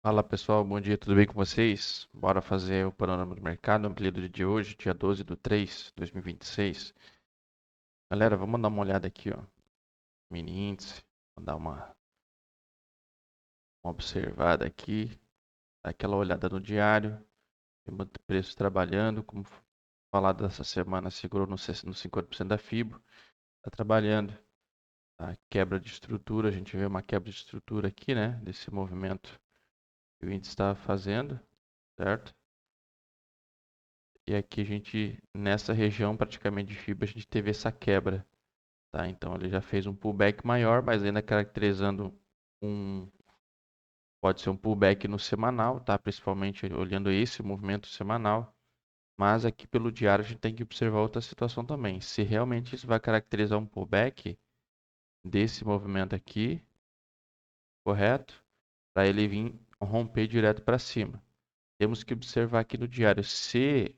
Fala pessoal, bom dia, tudo bem com vocês? Bora fazer o panorama do mercado, ampliado de hoje, dia 12/3/2026. Galera, vamos dar uma olhada aqui, ó, mini índice, vamos dar uma observada aqui, dar aquela olhada no diário, tem muito preço trabalhando, como falado essa semana, segurou no 50% da FIBO, tá trabalhando, tá? Quebra de estrutura, a gente vê uma quebra de estrutura aqui, né, desse movimento que o índice está fazendo, certo? E aqui a gente, nessa região praticamente de fibra, a gente teve essa quebra, tá? Então ele já fez um pullback maior, mas ainda caracterizando um, pode ser um pullback no semanal, tá? Principalmente olhando esse movimento semanal. Mas aqui pelo diário a gente tem que observar outra situação também. Se realmente isso vai caracterizar um pullback desse movimento aqui, correto? Para ele vir romper direto para cima. Temos que observar aqui no diário se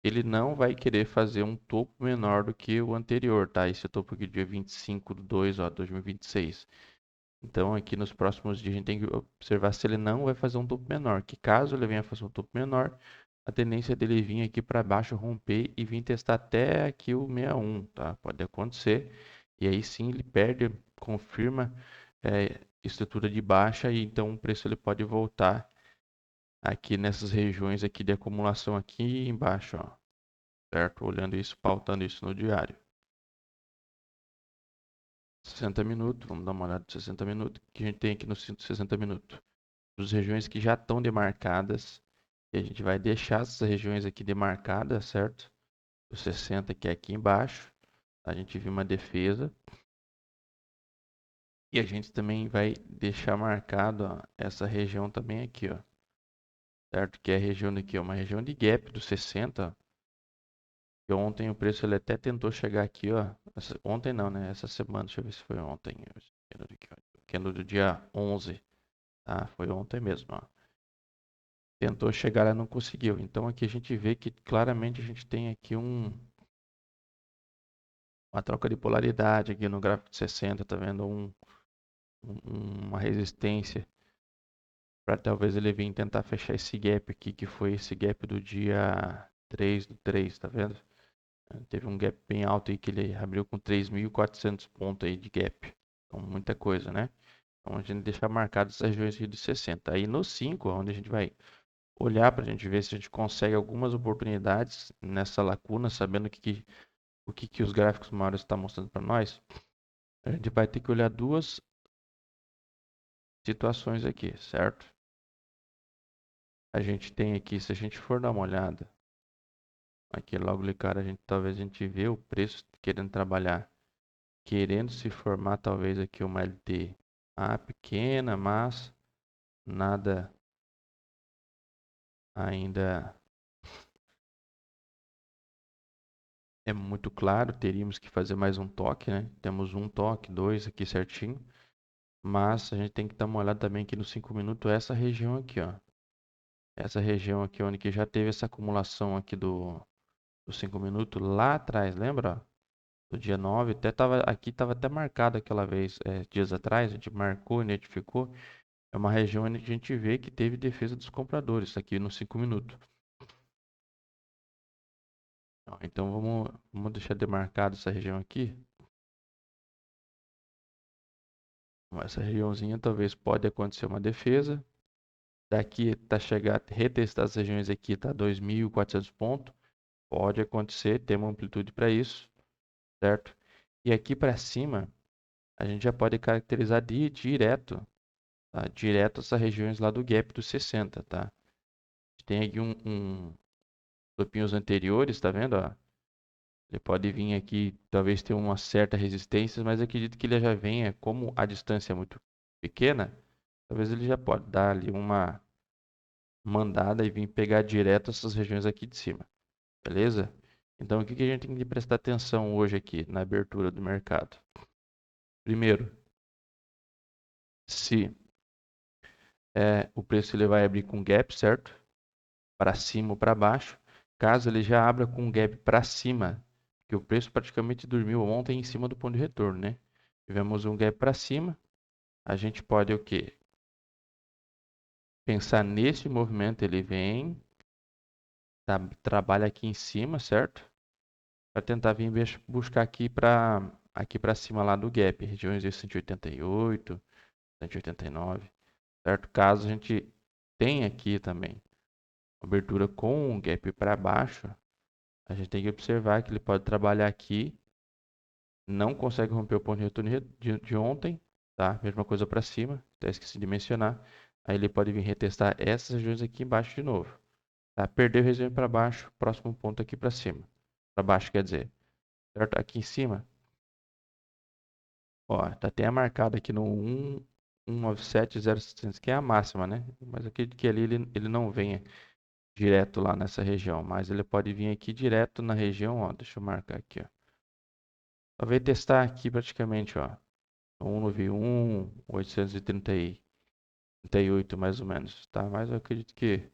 ele não vai querer fazer um topo menor do que o anterior, tá? Esse topo aqui dia 25/2, ó, 2026. Então aqui nos próximos dias a gente tem que observar se ele não vai fazer um topo menor, que caso ele venha fazer um topo menor, a tendência dele vir aqui para baixo, romper e vir testar até aqui o 61, tá? Pode acontecer. E aí sim ele perde, confirma estrutura de baixa e então o preço ele pode voltar aqui nessas regiões aqui de acumulação aqui embaixo, ó, certo? Olhando isso, pautando isso no diário. 60 minutos, vamos dar uma olhada de 60 minutos. O que a gente tem aqui no 60 minutos? As regiões que já estão demarcadas. E a gente vai deixar essas regiões aqui demarcadas, certo? O 60 que é aqui embaixo. A gente viu uma defesa. E a gente também vai deixar marcado ó, essa região também aqui, ó. Certo? Que é a região daqui, ó, uma região de gap do 60. E ontem o preço ele até tentou chegar aqui, ó. Ontem não, né? Essa semana, deixa eu ver se foi ontem. Candle do dia 11, tá? Foi ontem mesmo, ó. Tentou chegar lá, não conseguiu. Então aqui a gente vê que claramente a gente tem aqui uma troca de polaridade aqui no gráfico de 60, tá vendo? Uma resistência para talvez ele vir tentar fechar esse gap aqui, que foi esse gap do dia 3/3, tá vendo? Teve um gap bem alto aí que ele abriu com 3.400 pontos aí de gap. Então muita coisa, né? Então a gente deixa marcado essas regiões aqui de 60. Aí no 5, onde a gente vai olhar para a gente ver se a gente consegue algumas oportunidades nessa lacuna, sabendo o que os gráficos maiores estão mostrando para nós, a gente vai ter que olhar duas situações aqui, certo? A gente tem aqui, se a gente for dar uma olhada, aqui logo de cara, talvez a gente vê o preço querendo trabalhar, querendo se formar talvez aqui uma LT pequena, mas nada ainda é muito claro, teríamos que fazer mais um toque, né? Temos um toque, dois aqui certinho. Mas a gente tem que dar uma olhada também aqui nos 5 minutos, essa região aqui, ó. Essa região aqui, onde que já teve essa acumulação aqui dos 5 minutos lá atrás, lembra? Do dia 9 até tava, aqui estava até marcado aquela vez, dias atrás, a gente marcou, identificou. É uma região onde a gente vê que teve defesa dos compradores, aqui nos 5 minutos. Ó, então vamos deixar demarcado essa região aqui. Essa regiãozinha talvez pode acontecer uma defesa. Daqui tá chegar, retestar as regiões aqui, tá 2.400 pontos. Pode acontecer, tem uma amplitude para isso, certo? E aqui para cima, a gente já pode caracterizar direto, tá? Direto essas regiões lá do gap dos 60, tá? Tem aqui topinhos anteriores, tá vendo? Ó? Ele pode vir aqui, talvez ter uma certa resistência, mas acredito que ele já venha, como a distância é muito pequena, talvez ele já pode dar ali uma mandada e vir pegar direto essas regiões aqui de cima, beleza? Então, o que que a gente tem que prestar atenção hoje aqui na abertura do mercado? Primeiro, se o preço ele vai abrir com gap, certo? Para cima ou para baixo. Caso ele já abra com gap para cima, que o preço praticamente dormiu ontem em cima do ponto de retorno, né? Tivemos um gap para cima, a gente pode o quê? pensar nesse movimento, ele vem, trabalha aqui em cima, certo? Para tentar vir buscar aqui para cima lá do gap, regiões de 188, 189, certo? Caso a gente tenha aqui também abertura com um gap para baixo, a gente tem que observar que ele pode trabalhar aqui, não consegue romper o ponto de retorno de ontem, tá? Mesma coisa para cima, até esqueci de mencionar. Aí ele pode vir retestar essas regiões aqui embaixo de novo, tá? Perdeu região para baixo, próximo ponto aqui para cima. Para baixo quer dizer, certo? Aqui em cima, ó, tá até marcado aqui no 197,0700, que é a máxima, né? Mas eu acredito que ali ele não venha direto lá nessa região, mas ele pode vir aqui direto na região, ó, deixa eu marcar aqui, ó. Talvez testar aqui praticamente, ó, 191, 838 mais ou menos, tá? Mas eu acredito que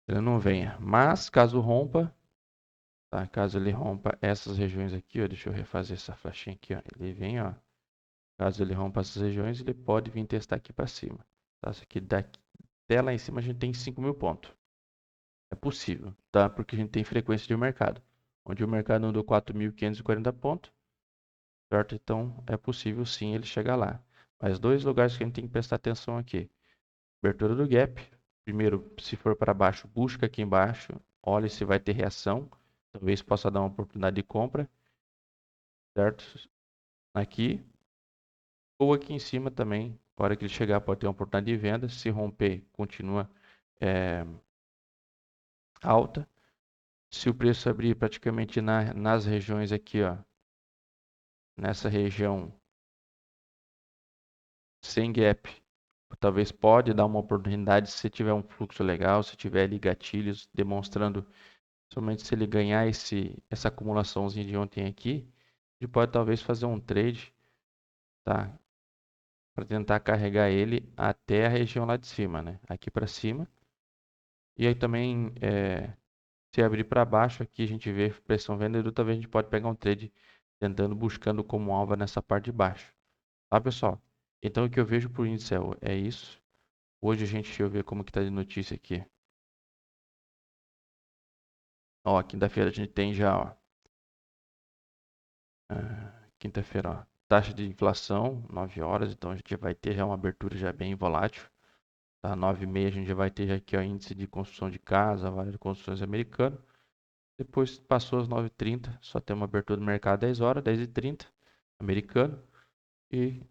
ele não venha. Mas caso rompa, tá? Caso ele rompa essas regiões aqui, ó, deixa eu refazer essa flechinha aqui, ó. Ele vem, ó. Caso ele rompa essas regiões, ele pode vir testar aqui para cima, tá? Isso aqui daqui até lá em cima a gente tem 5.000 pontos. É possível, tá? Porque a gente tem frequência de mercado, onde o mercado andou 4.540 pontos, certo? Então é possível sim ele chegar lá. Mas dois lugares que a gente tem que prestar atenção aqui. Abertura do gap. Primeiro, se for para baixo, busca aqui embaixo, olhe se vai ter reação. Talvez possa dar uma oportunidade de compra, certo? Aqui. Ou aqui em cima também. Na hora que ele chegar, pode ter uma oportunidade de venda. Se romper, continua alta. Se o preço abrir praticamente nas regiões aqui, ó, nessa região sem gap, talvez pode dar uma oportunidade se tiver um fluxo legal, se tiver ali gatilhos demonstrando, somente se ele ganhar essa acumulaçãozinha de ontem aqui, ele pode talvez fazer um trade, tá? Para tentar carregar ele até a região lá de cima, né? Aqui para cima. E aí também, se abrir para baixo aqui, a gente vê pressão vendedora, talvez a gente pode pegar um trade tentando, buscando como alvo nessa parte de baixo. Tá, pessoal? Então, o que eu vejo por índice é isso. Hoje a gente, deixa eu ver como que tá de notícia aqui. Ó, quinta-feira a gente tem já, ó. Quinta-feira, ó. Taxa de inflação, 9 horas, então a gente vai ter já uma abertura já bem volátil. Tá? 9h30 a gente já vai ter já aqui, ó, índice de construção de casa, várias construções americano. Depois passou as 9h30, só tem uma abertura do mercado 10 horas, 10h30, americano. E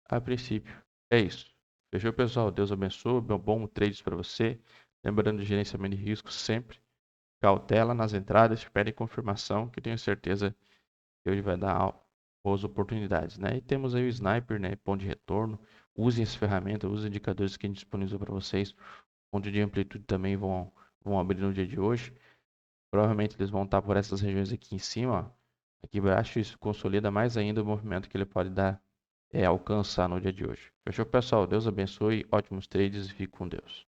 a princípio é isso. Fechou, pessoal? Deus abençoe, bom trades para você. Lembrando de gerenciamento de risco sempre. Cautela nas entradas, espere confirmação, que tenho certeza que ele vai dar boas oportunidades, né? E temos aí o Sniper, né? Ponto de retorno. Usem essa ferramenta, usem indicadores que a gente disponibiliza para vocês. Ponto de amplitude também vão abrir no dia de hoje. Provavelmente eles vão estar por essas regiões aqui em cima, ó. Aqui embaixo, isso consolida mais ainda o movimento que ele pode dar, alcançar no dia de hoje. Fechou, pessoal? Deus abençoe, ótimos trades e fique com Deus.